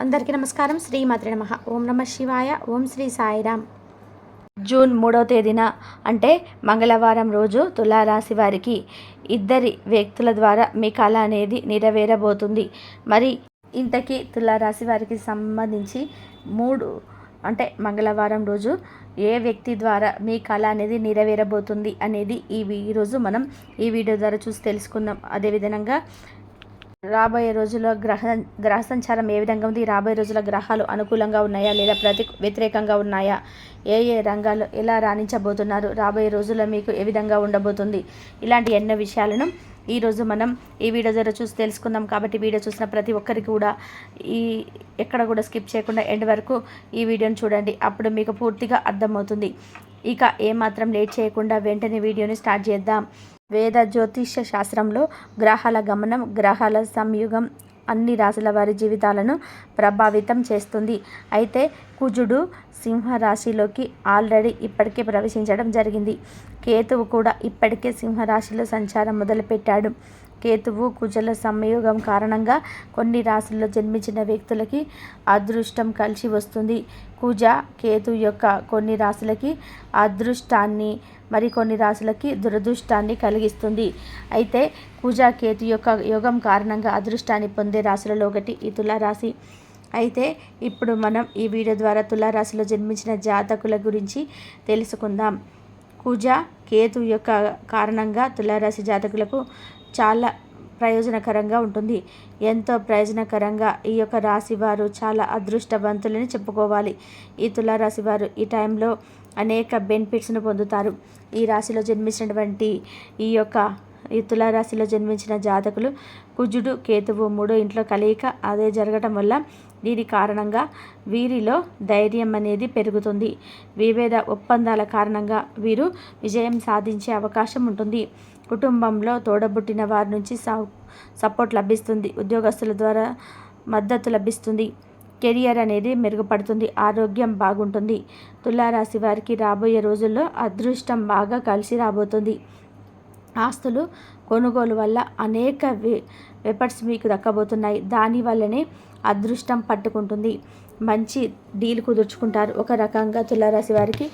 అందరికీ నమస్కారం. శ్రీమాత్రే నమః. ఓం నమ శివాయ. ఓం శ్రీ సాయిరామ్. జూన్ 3వ తేదీన అంటే మంగళవారం రోజు తులారాశి వారికి ఇద్దరి వ్యక్తుల ద్వారా మీ కళ అనేది నెరవేరబోతుంది. మరి ఇంతకీ తులారాశి వారికి సంబంధించి అంటే మంగళవారం రోజు ఏ వ్యక్తి ద్వారా మీ కళ అనేది నెరవేరబోతుంది అనేది ఈరోజు మనం ఈ వీడియో ద్వారా చూసి తెలుసుకుందాం. అదేవిధంగా రాబోయే రోజుల్లో గ్రహ సంచారం ఏ విధంగా ఉంది, రాబోయే రోజుల గ్రహాలు అనుకూలంగా ఉన్నాయా లేదా వ్యతిరేకంగా ఉన్నాయా, ఏ రంగాల్లో ఎలా రాణించబోతున్నారు, రాబోయే రోజుల్లో మీకు ఏ విధంగా ఉండబోతుంది, ఇలాంటి ఎన్నో విషయాలను ఈరోజు మనం ఈ వీడియో ద్వారా చూసి తెలుసుకుందాం. కాబట్టి వీడియో చూసిన ప్రతి ఒక్కరికి కూడా ఎక్కడ కూడా స్కిప్ చేయకుండా ఎండ్ వరకు ఈ వీడియోని చూడండి. అప్పుడు మీకు పూర్తిగా అర్థమవుతుంది. ఇక ఏమాత్రం లేట్ చేయకుండా వెంటనే వీడియోని స్టార్ట్ చేద్దాం. వేద జ్యోతిష్య శాస్త్రంలో గ్రహాల గమనం, గ్రహాల సంయుగం అన్ని రాశుల వారి జీవితాలను ప్రభావితం చేస్తుంది. అయితే కుజుడు సింహరాశిలోకి ఆల్రెడీ ఇప్పటికే ప్రవేశించడం జరిగింది. కేతువు కూడా ఇప్పటికే సింహరాశిలో సంచారం మొదలుపెట్టాడు. కేతువు కుజుల సంయోగం కారణంగా కొన్ని రాశుల్లో జన్మించిన వ్యక్తులకి అదృష్టం కలిసి వస్తుంది. కుజ కేతు యొక్క కొన్ని రాశులకి అదృష్టాన్ని, మరికొన్ని రాశులకి దురదృష్టాన్ని కలిగిస్తుంది. అయితే కుజ కేతు యొక్క యోగం కారణంగా అదృష్టాన్ని పొందే రాశులలో ఒకటి ఈ తులారాశి. అయితే ఇప్పుడు మనం ఈ వీడియో ద్వారా తులారాశిలో జన్మించిన జాతకుల గురించి తెలుసుకుందాం. కుజ కేతు యొక్క కారణంగా తులారాశి జాతకులకు చాలా ప్రయోజనకరంగా ఉంటుంది. ఎంతో ప్రయోజనకరంగా ఈ యొక్క రాశి వారు చాలా అదృష్టవంతులని చెప్పుకోవాలి. ఈ తులారాశి వారు ఈ టైంలో అనేక బెనిఫిట్స్ను పొందుతారు. ఈ రాశిలో జన్మించినటువంటి ఈ తులారాశిలో జన్మించిన జాతకులు కుజుడు కేతువు 3 ఇంట్లో కలయిక అదే జరగటం వల్ల దీని కారణంగా వీరిలో ధైర్యం అనేది పెరుగుతుంది. విభేద ఒప్పందాల కారణంగా వీరు విజయం సాధించే అవకాశం ఉంటుంది. కుటుంబంలో తోడబుట్టిన వారి నుంచి సపోర్ట్ లభిస్తుంది. ఉద్యోగస్తుల ద్వారా మద్దతు లభిస్తుంది. కెరియర్ అనేది మెరుగుపడుతుంది. ఆరోగ్యం బాగుంటుంది. తులారాశి వారికి రాబోయే రోజుల్లో అదృష్టం బాగా కలిసి రాబోతుంది. ఆస్తులు కొనుగోలు వల్ల అనేక వెపర్స్ మీకు దక్కబోతున్నాయి. దానివల్లనే అదృష్టం పట్టుకుంటుంది. మంచి డీల్ కుదుర్చుకుంటారు. ఒక రకంగా తులారాశి వారికి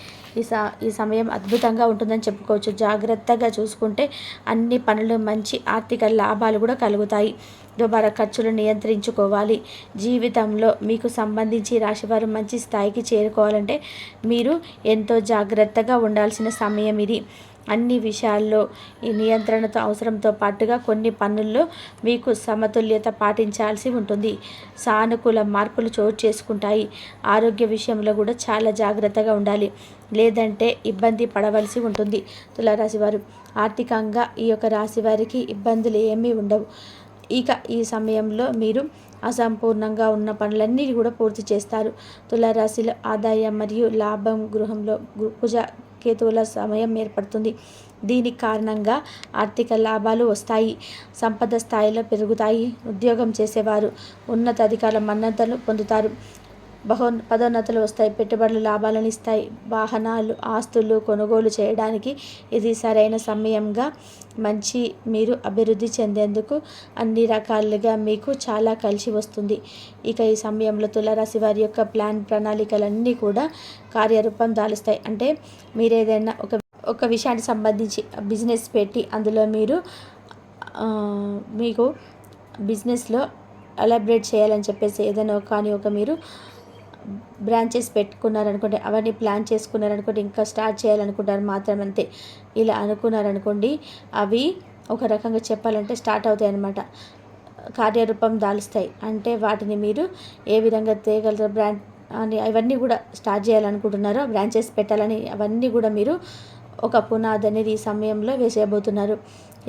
ఈ సమయం అద్భుతంగా ఉంటుందని చెప్పుకోవచ్చు. జాగ్రత్తగా చూసుకుంటే అన్ని పనులు మంచి ఆర్థిక లాభాలు కూడా కలుగుతాయి. దుబారా ఖర్చులు నియంత్రించుకోవాలి. జీవితంలో మీకు సంబంధించి రాశివారు మంచి స్థాయికి చేరుకోవాలంటే మీరు ఎంతో జాగ్రత్తగా ఉండాల్సిన సమయం ఇది. అన్ని విషయాల్లో ఈ నియంత్రణతో అవసరంతో పాటుగా కొన్ని పనుల్లో మీకు సమతుల్యత పాటించాల్సి ఉంటుంది. సానుకూల మార్పులు చోటు చేసుకుంటాయి. ఆరోగ్య విషయంలో కూడా చాలా జాగ్రత్తగా ఉండాలి, లేదంటే ఇబ్బంది పడవలసి ఉంటుంది. తులారాశి వారు ఆర్థికంగా ఈ యొక్క రాశి వారికి ఇబ్బందులు ఏమీ ఉండవు. ఇక ఈ సమయంలో మీరు అసంపూర్ణంగా ఉన్న పనులన్నీ కూడా పూర్తి చేస్తారు. తులారాశిలో ఆదాయం మరియు లాభం గృహంలో కుజ కేతువుల సమయం ఏర్పడుతుంది. దీనికి కారణంగా ఆర్థిక లాభాలు వస్తాయి. సంపద స్థాయిలో పెరుగుతాయి. ఉద్యోగం చేసేవారు ఉన్నతాధికారుల మన్ననలు పొందుతారు. పదోన్నతులు వస్తాయి. పెట్టుబడులు లాభాలను ఇస్తాయి. వాహనాలు, ఆస్తులు కొనుగోలు చేయడానికి ఇది సరైన సమయంగా మీరు అభివృద్ధి చెందేందుకు అన్ని రకాలుగా మీకు చాలా కలిసి వస్తుంది. ఇక ఈ సమయంలో తులారాశి వారి యొక్క ప్రణాళికలన్నీ కూడా కార్యరూపం దాలుస్తాయి. అంటే మీరు ఏదైనా ఒక విషయానికి సంబంధించి బిజినెస్ పెట్టి అందులో మీకు బిజినెస్లో ఎలాబరేట్ చేయాలని చెప్పేసి ఏదైనా మీరు బ్రాంచెస్ పెట్టుకున్నారనుకోండి, అవన్నీ ప్లాన్ చేసుకున్నారనుకోండి, ఇంకా స్టార్ట్ చేయాలనుకుంటారు మాత్రం అంతే. ఇలా అనుకున్నారనుకోండి, అవి ఒక రకంగా చెప్పాలంటే స్టార్ట్ అవుతాయి అన్నమాట, కార్యరూపం దాలుస్తాయి. అంటే వాటిని మీరు ఏ విధంగా తేగలరు బ్రాండ్ అని అవన్నీ కూడా స్టార్ట్ చేయాలనుకుంటున్నారో, బ్రాంచెస్ పెట్టాలని అవన్నీ కూడా మీరు ఒక పునాది అనేది ఈ సమయంలో వేసేయబోతున్నారు.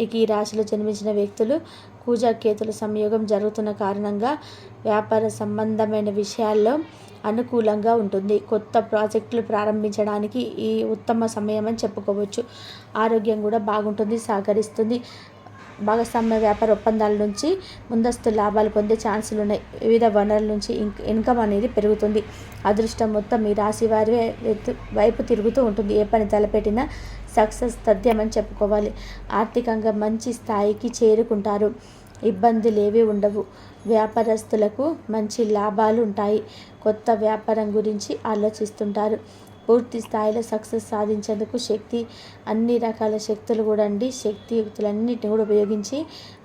ఇక ఈ రాశిలో జన్మించిన వ్యక్తులు కుజ కేతుల సంయోగం జరుగుతున్న కారణంగా వ్యాపార సంబంధమైన విషయాల్లో అనుకూలంగా ఉంటుంది. కొత్త ప్రాజెక్టులు ప్రారంభించడానికి ఈ ఉత్తమ సమయం అని చెప్పుకోవచ్చు. ఆరోగ్యం కూడా బాగుంటుంది, సహకరిస్తుంది. భాగస్వామ్య వ్యాపార ఒప్పందాల నుంచి ముందస్తు లాభాలు పొందే ఛాన్సులు ఉన్నాయి. వివిధ వనరుల నుంచి ఇన్కమ్ అనేది పెరుగుతుంది. అదృష్టం మొత్తం మీ రాశి వారి వైపు తిరుగుతూ ఉంటుంది. ఏ పని తలపెట్టినా సక్సెస్ తథ్యమని చెప్పుకోవాలి. ఆర్థికంగా మంచి స్థాయికి చేరుకుంటారు. ఇబ్బందులు ఏవి ఉండవు. వ్యాపారస్తులకు మంచి లాభాలు ఉంటాయి. కొత్త వ్యాపారం గురించి ఆలోచిస్తుంటారు. పూర్తి స్థాయిలో సక్సెస్ సాధించేందుకు అన్ని రకాల శక్తులు కూడా శక్తియుక్తులన్నిటిని కూడా ఉపయోగించి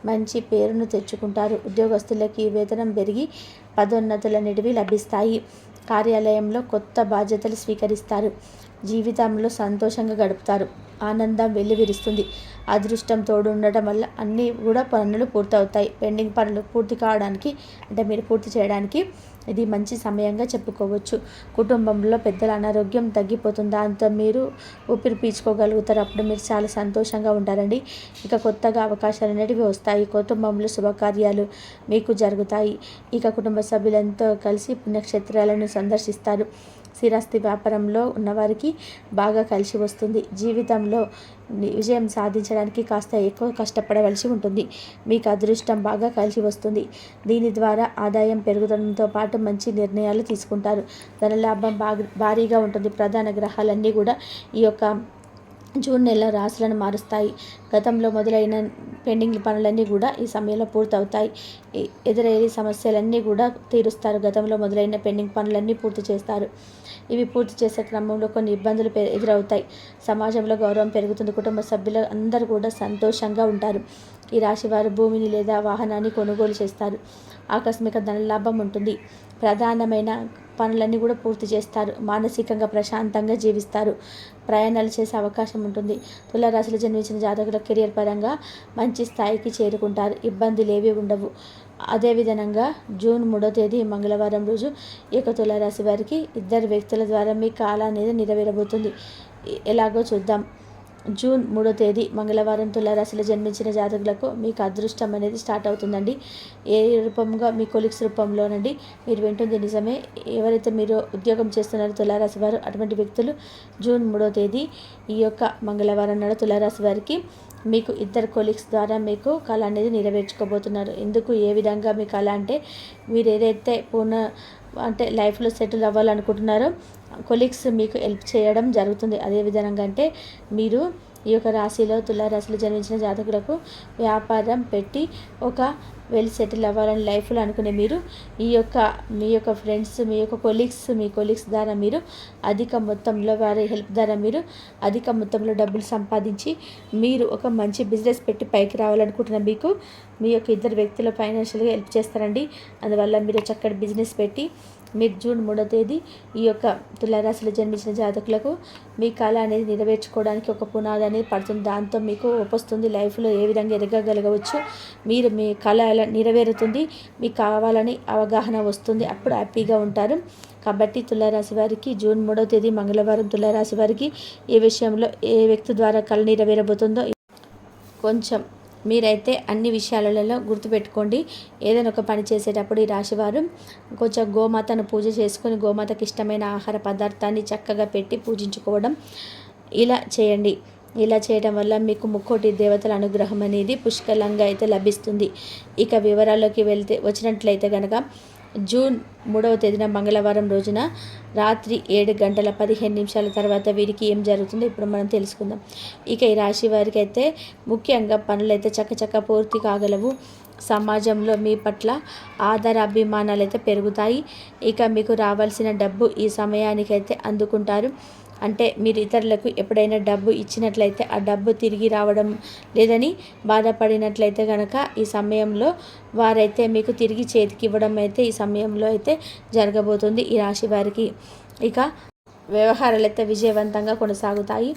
మంచి పేరును తెచ్చుకుంటారు. ఉద్యోగస్తులకి వేతనం పెరిగి పదోన్నతులు అనేటివి లభిస్తాయి. కార్యాలయంలో కొత్త బాధ్యతలు స్వీకరిస్తారు. జీవితంలో సంతోషంగా గడుపుతారు. ఆనందం వెల్లివిరుస్తుంది. అదృష్టం తోడు ఉండటం వల్ల అన్నీ కూడా పనులు పూర్తవుతాయి. పెండింగ్ పనులు పూర్తి కావడానికి మీరు పూర్తి చేయడానికి ఇది మంచి సమయంగా చెప్పుకోవచ్చు. కుటుంబంలో పెద్దల అనారోగ్యం తగ్గిపోతుంది. దాంతో మీరు ఊపిరి పీల్చుకోగలుగుతారు. అప్పుడు మీరు చాలా సంతోషంగా ఉంటారండి. ఇక కొత్తగా అవకాశాలు అనేటివి వస్తాయి. కుటుంబంలో శుభకార్యాలు మీకు జరుగుతాయి. ఇక కుటుంబ సభ్యులంతా కలిసి పుణ్యక్షేత్రాలను సందర్శిస్తారు. స్థిరాస్తి వ్యాపారంలో ఉన్నవారికి బాగా కలిసి వస్తుంది. జీవితంలో విజయం సాధించడానికి కాస్త ఎక్కువ కష్టపడవలసి ఉంటుంది. మీకు అదృష్టం బాగా కలిసి వస్తుంది. దీని ద్వారా ఆదాయం పెరగడంతో పాటు మంచి నిర్ణయాలు తీసుకుంటారు. ధనలాభం భారీగా ఉంటుంది. ప్రధాన గ్రహాలన్నీ కూడా ఈ యొక్క జూన్ నెల రాశులను మారుస్తాయి. గతంలో మొదలైన పెండింగ్ పనులన్నీ కూడా ఈ సమయంలో పూర్తవుతాయి. ఎదురయ్యే సమస్యలన్నీ కూడా తీరుస్తారు. గతంలో మొదలైన పెండింగ్ పనులన్నీ పూర్తి చేస్తారు. ఇవి పూర్తి చేసే క్రమంలో కొన్ని ఇబ్బందులు ఎదురవుతాయి. సమాజంలో గౌరవం పెరుగుతుంది. కుటుంబ సభ్యులు అందరూ కూడా సంతోషంగా ఉంటారు. ఈ రాశి వారు భూమిని లేదా వాహనాన్ని కొనుగోలు చేస్తారు. ఆకస్మిక ధనలాభం ఉంటుంది. ప్రధానమైన పనులన్నీ కూడా పూర్తి చేస్తారు. మానసికంగా ప్రశాంతంగా జీవిస్తారు. ప్రయాణాలు చేసే అవకాశం ఉంటుంది. తులారాశిలో జన్మించిన జాతకుల కెరియర్ పరంగా మంచి స్థాయికి చేరుకుంటారు. ఇబ్బందులు ఏవి ఉండవు. అదేవిధంగా జూన్ 3వ తేదీ మంగళవారం రోజు ఈ యొక్క తులారాశి వారికి 2 వ్యక్తుల ద్వారా మీ కాలం అనేది నెరవేరబోతుంది. ఎలాగో చూద్దాం. జూన్ 3వ తేదీ మంగళవారం తులారాశిలో జన్మించిన జాతకులకు మీకు అదృష్టం అనేది స్టార్ట్ అవుతుందండి. ఏ రూపంగా మీ కొలీగ్స్ రూపంలోనండి. మీరు వింటుంది నిజమే. ఎవరైతే మీరు ఉద్యోగం చేస్తున్నారో తులారాశి వారు అటువంటి వ్యక్తులు జూన్ 3వ తేదీ ఈ యొక్క మంగళవారం నాడు తులారాశి వారికి మీకు 2 కొలీగ్స్ ద్వారా మీకు కళ అనేది నెరవేర్చుకోబోతున్నారు. ఎందుకు ఏ విధంగా మీ కళ అంటే మీరు ఏదైతే లైఫ్లో సెటిల్ అవ్వాలనుకుంటున్నారో కొలీగ్స్ మీకు హెల్ప్ చేయడం జరుగుతుంది. అదేవిధంగా మీరు ఈ యొక్క రాశిలో తులారాశిలో జన్మించిన జాతకులకు వ్యాపారం పెట్టి ఒక సెటిల్ అవ్వాలని లైఫ్లో అనుకునే మీరు మీ యొక్క ఫ్రెండ్స్ మీ కొలీగ్స్ ద్వారా మీరు అధిక మొత్తంలో వారి హెల్ప్ ద్వారా మీరు అధిక మొత్తంలో డబ్బులు సంపాదించి మీరు ఒక మంచి బిజినెస్ పెట్టి పైకి రావాలనుకుంటున్న మీకు మీ యొక్క 2 వ్యక్తులు ఫైనాన్షియల్గా హెల్ప్ చేస్తారండి. అందువల్ల మీరు చక్కటి బిజినెస్ పెట్టి మీరు జూన్ 3వ తేదీ ఈ యొక్క తులారాశిలో జన్మించిన జాతకులకు మీ కళ అనేది నెరవేర్చుకోవడానికి ఒక పునాది అనేది పడుతుంది. దాంతో మీకు వస్తుంది. లైఫ్లో ఏ విధంగా ఎదగగలగవచ్చు. మీరు మీ కళ ఎలా నెరవేరుతుంది. మీకు కావాలని అవగాహన వస్తుంది. అప్పుడు హ్యాపీగా ఉంటారు. కాబట్టి తులారాశి వారికి జూన్ 3వ తేదీ మంగళవారం తులారాశి వారికి ఏ విషయంలో ఏ వ్యక్తి ద్వారా కళ నెరవేరబోతుందో కొంచెం మీరైతే అన్ని విషయాలలో గుర్తుపెట్టుకోండి. ఏదైనా ఒక పని చేసేటప్పుడు ఈ రాశివారు కొంచెం గోమాతను పూజ చేసుకొని గోమాతకి ఇష్టమైన ఆహార పదార్థాన్ని చక్కగా పెట్టి పూజించుకోవడం ఇలా చేయండి. ఇలా చేయడం వల్ల మీకు ముక్కోటి దేవతల అనుగ్రహం అనేది పుష్కలంగా అయితే లభిస్తుంది. ఇక వివరాల్లోకి వచ్చినట్లయితే కనుక జూన్ 3వ తేదీన మంగళవారం రోజున రాత్రి 7:15 తర్వాత వీరికి ఏం జరుగుతుందో ఇప్పుడు మనం తెలుసుకుందాం. ఇక ఈ రాశి వారికి అయితే ముఖ్యంగా పనులు అయితే చక్కచక్క పూర్తి కాగలవు. సమాజంలో మీ పట్ల ఆదరాభిమానాలు అయితే పెరుగుతాయి. ఇక మీకు రావాల్సిన డబ్బు ఈ సమయానికైతే అందుకుంటారు. అంటే మీరు ఇతరులకు ఎప్పుడైనా డబ్బు ఇచ్చినట్లయితే ఆ డబ్బు తిరిగి రావడం లేదని బాధపడినట్లయితే కనుక ఈ సమయంలో వారైతే మీకు తిరిగి చేతికి ఇవ్వడం అయితే ఈ సమయంలో అయితే జరగబోతుంది ఈ రాశి వారికి. ఇక వ్యవహారాలు అయితే విజయవంతంగా కొనసాగుతాయి.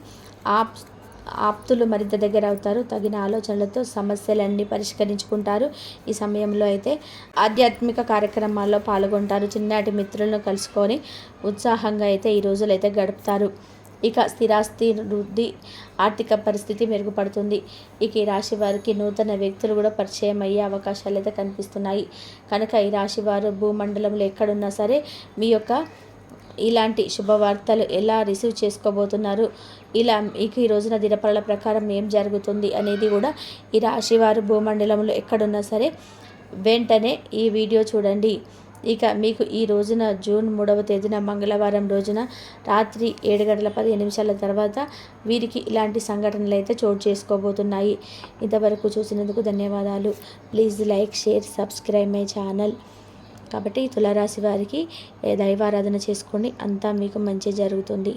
ఆప్తులు మరింత దగ్గర అవుతారు. తగిన ఆలోచనలతో సమస్యలన్నీ పరిష్కరించుకుంటారు. ఈ సమయంలో అయితే ఆధ్యాత్మిక కార్యక్రమాల్లో పాల్గొంటారు. చిన్నటి మిత్రులను కలుసుకొని ఉత్సాహంగా అయితే ఈ రోజులైతే గడుపుతారు. ఇక స్థిరాస్తి వృద్ధి, ఆర్థిక పరిస్థితి మెరుగుపడుతుంది. ఇక ఈ రాశి వారికి నూతన వ్యక్తులు కూడా పరిచయం అయ్యే అవకాశాలు అయితే కనిపిస్తున్నాయి. కనుక ఈ రాశి వారు భూమండలంలో ఎక్కడున్నా సరే మీ యొక్క ఇలాంటి శుభవార్తలు ఎలా రిసీవ్ చేసుకోబోతున్నారు, ఇలా మీకు ఈ రోజున దినపరల ప్రకారం ఏం జరుగుతుంది అనేది కూడా ఈ రాశివారు భూమండలంలో ఎక్కడున్నా సరే వెంటనే ఈ వీడియో చూడండి. ఇక మీకు ఈ రోజున జూన్ 3వ తేదీన మంగళవారం రోజున రాత్రి 7:15 తర్వాత వీరికి ఇలాంటి సంఘటనలు అయితే చోటు చేసుకోబోతున్నాయి. ఇంతవరకు చూసినందుకు ధన్యవాదాలు. Please like, share, subscribe my channel. కాబట్టి తులారాశి వారికి దైవారాధన చేసుకోండి, అంతా మీకు మంచి జరుగుతుంది.